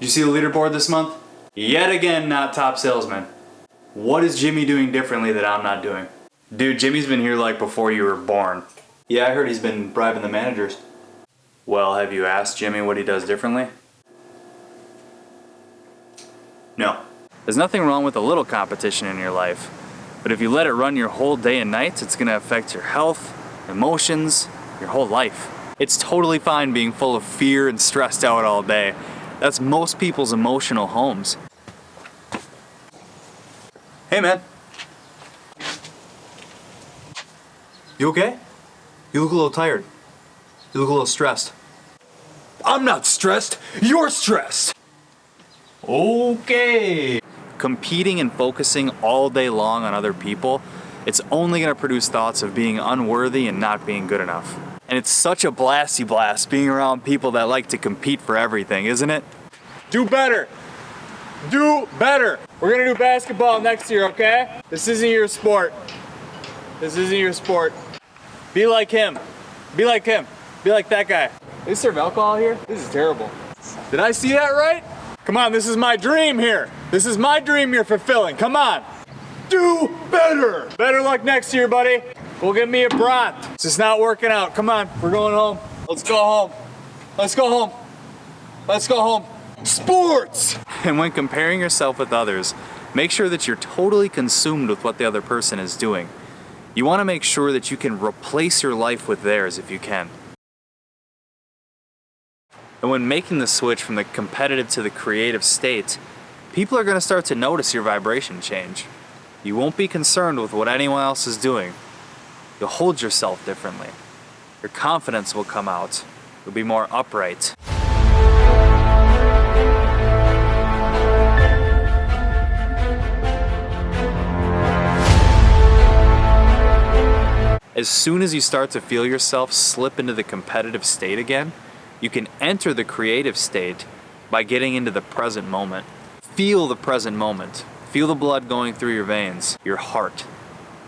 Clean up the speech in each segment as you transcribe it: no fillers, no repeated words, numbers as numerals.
Did you see the leaderboard this month? Yet again, not top salesman. What is Jimmy doing differently that I'm not doing? Dude, Jimmy's been here like before you were born. Yeah, I heard he's been bribing the managers. Well, have you asked Jimmy what he does differently? No. There's nothing wrong with a little competition in your life, but if you let it run your whole day and night, it's gonna affect your health, emotions, your whole life. It's totally fine being full of fear and stressed out all day. That's most people's emotional homes. Hey man. You okay? You look a little tired. You look a little stressed. I'm not stressed. You're stressed. Okay. Competing and focusing all day long on other people, it's only going to produce thoughts of being unworthy and not being good enough. And it's such a blasty blast being around people that like to compete for everything, isn't it? Do better. Do better. We're gonna do basketball next year, okay? This isn't your sport. This isn't your sport. Be like him. Be like him. Be like that guy. They serve alcohol here? This is terrible. Did I see that right? Come on, this is my dream here. This is my dream you're fulfilling. Come on. Do better. Better luck next year, buddy. Go get me a bronze. It's just not working out. Come on, we're going home. Let's go home. Let's go home. Let's go home. Sports! And when comparing yourself with others, make sure that you're totally consumed with what the other person is doing. You want to make sure that you can replace your life with theirs if you can. And when making the switch from the competitive to the creative state, people are going to start to notice your vibration change. You won't be concerned with what anyone else is doing. You'll hold yourself differently. Your confidence will come out. You'll be more upright. As soon as you start to feel yourself slip into the competitive state again, you can enter the creative state by getting into the present moment. Feel the present moment. Feel the blood going through your veins, your heart.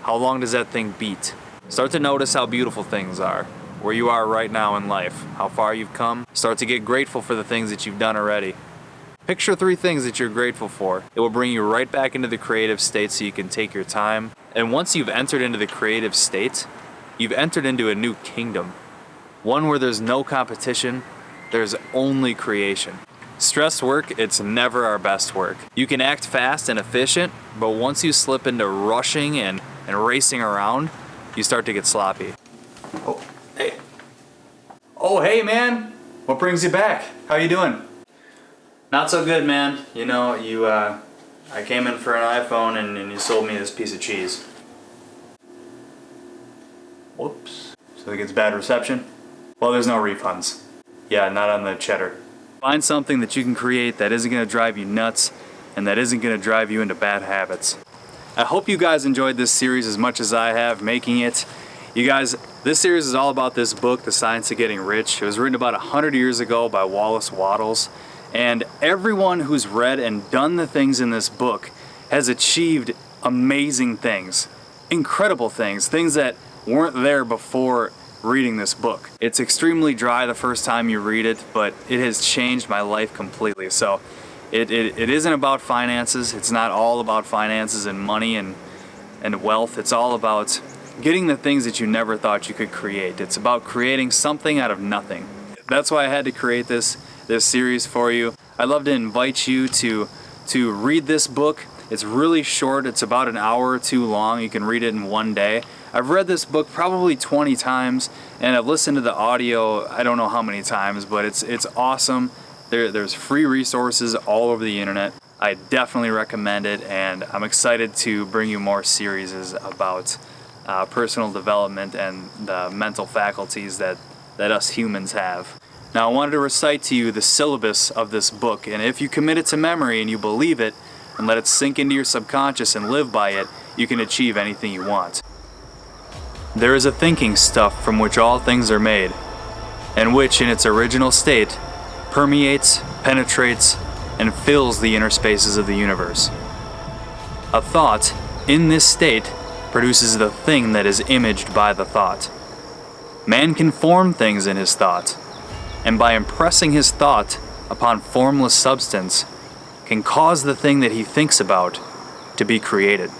How long does that thing beat? Start to notice how beautiful things are, where you are right now in life, how far you've come. Start to get grateful for the things that you've done already. Picture 3 things that you're grateful for. It will bring you right back into the creative state so you can take your time. And once you've entered into the creative state, you've entered into a new kingdom. One where there's no competition, there's only creation. Stress work, it's never our best work. You can act fast and efficient, but once you slip into rushing and racing around, you start to get sloppy. Oh, hey. Oh, hey, man. What brings you back? How you doing? Not so good, man. You know, I came in for an iPhone and you sold me this piece of cheese. Whoops. So it gets bad reception? Well, there's no refunds. Yeah, not on the cheddar. Find something that you can create that isn't going to drive you nuts and that isn't going to drive you into bad habits. I hope you guys enjoyed this series as much as I have making it. You guys, this series is all about this book, The Science of Getting Rich. It was written about 100 years ago by Wallace Wattles. And everyone who's read and done the things in this book has achieved amazing things, incredible things, things that weren't there before reading this book. It's extremely dry the first time you read it, but it has changed my life completely. So it isn't about finances. It's not all about finances and money and wealth. It's all about getting the things that you never thought you could create. It's about creating something out of nothing. That's why I had to create this series for you. I'd love to invite you to read this book. It's really short. It's about an hour or 2 long. You can read it in one day. I've read this book probably 20 times, and I've listened to the audio I don't know how many times, but it's awesome. There's free resources all over the internet. I definitely recommend it, and I'm excited to bring you more series about personal development and the mental faculties that us humans have. Now, I wanted to recite to you the syllabus of this book, and if you commit it to memory and you believe it and let it sink into your subconscious and live by it, you can achieve anything you want. There is a thinking stuff from which all things are made, and which in its original state permeates, penetrates, and fills the inner spaces of the universe. A thought, in this state, produces the thing that is imaged by the thought. Man can form things in his thought, and by impressing his thought upon formless substance can cause the thing that he thinks about to be created.